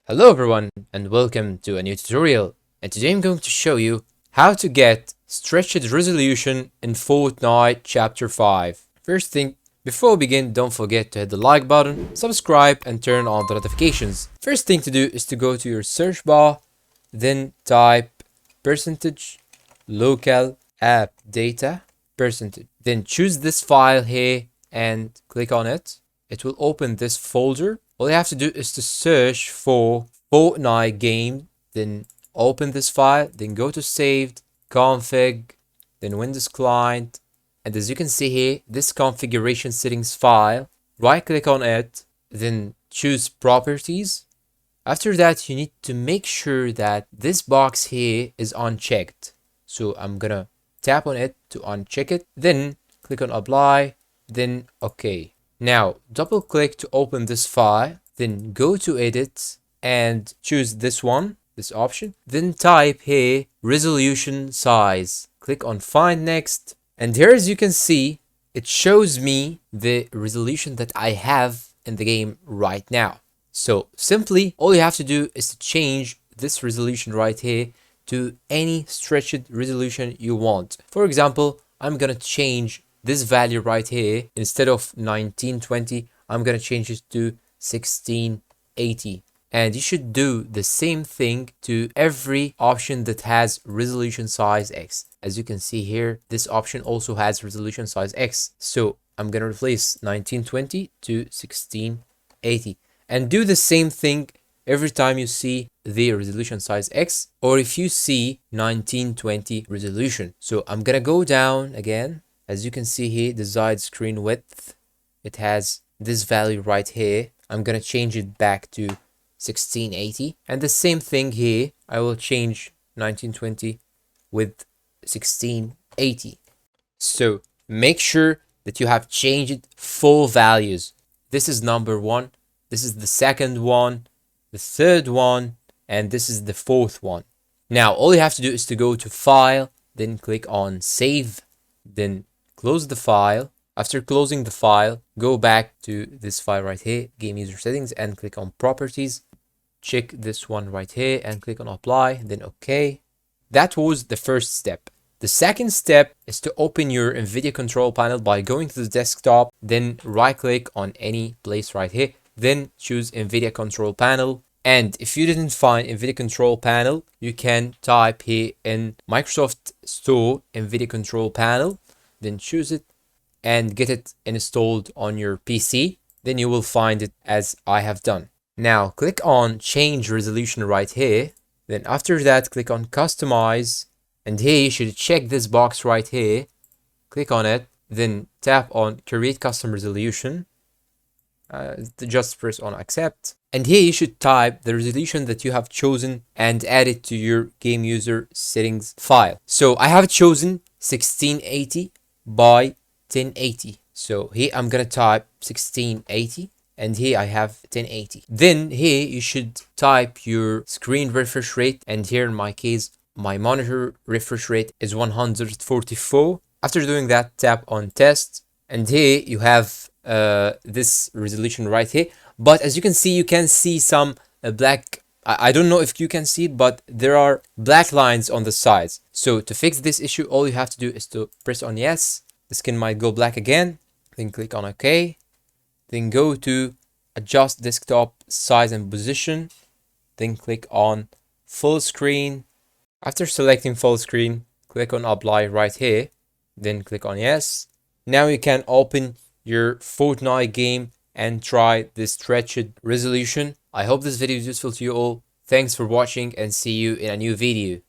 Hello everyone and welcome to a new tutorial, and today I'm going to show you how to get stretched resolution in Fortnite chapter 5. First thing, before we begin, don't forget to hit the like button, subscribe and turn on the notifications. First thing to do is to go to your search bar, then type percentage local app data percentage. Then choose this file here and click on it. It will open this folder. All you have to do is to search for Fortnite game, then open this file, then go to saved, config, then Windows client, and as you can see here, this configuration settings file, right click on it, then choose properties. After that, you need to make sure that this box here is unchecked. So I'm gonna tap on it to uncheck it, then click on apply, then OK. Now double click to open this file, then go to edit and choose this one, this option, then type here resolution size. Click on find next, and here as you can see, it shows me the resolution that I have in the game right now. So simply all you have to do is to change this resolution right here to any stretched resolution you want. For example, I'm gonna change this value right here. Instead of 1920, I'm gonna change it to 1680. And you should do the same thing to every option that has resolution size X. As you can see here, this option also has resolution size X. So I'm gonna replace 1920 to 1680. And do the same thing every time you see the resolution size X, or if you see 1920 resolution. So I'm gonna go down again. As you can see here, desired screen width, it has this value right here. I'm gonna change it back to 1680, and the same thing here, I will change 1920 with 1680. So make sure that you have changed full values. This is number one, this is the second one, the third one, and this is the fourth one. Now all you have to do is to go to file, then click on save, then close the file. After closing the file, go back to this file right here, game user settings, and click on properties. Check this one right here and click on apply, then OK. That was the first step. The second step is to open your Nvidia control panel by going to the desktop, then right click on any place right here, then choose Nvidia control panel. And if you didn't find Nvidia control panel, you can type here in Microsoft Store Nvidia control panel, then choose it and get it installed on your PC. Then you will find it as I have done. Now click on change resolution right here. Then after that, click on customize, and here you should check this box right here. Click on it, then tap on create custom resolution. Just press on accept, and here you should type the resolution that you have chosen and add it to your game user settings file. So I have chosen 1680 by 1080. So here I'm gonna type 1680, and here I have 1080. Then here you should type your screen refresh rate, and here in my case my monitor refresh rate is 144. After doing that, tap on test, and here you have this resolution right here. But as you can see some black, I don't know if you can see it, but there are black lines on the sides. So to fix this issue, all you have to do is to press on yes. The skin might go black again, then click on OK, then go to adjust desktop size and position, then click on full screen. After selecting full screen, click on apply right here, then click on yes. Now you can open your Fortnite game and try this stretched resolution. I hope this video is useful to you all. Thanks for watching and see you in a new video.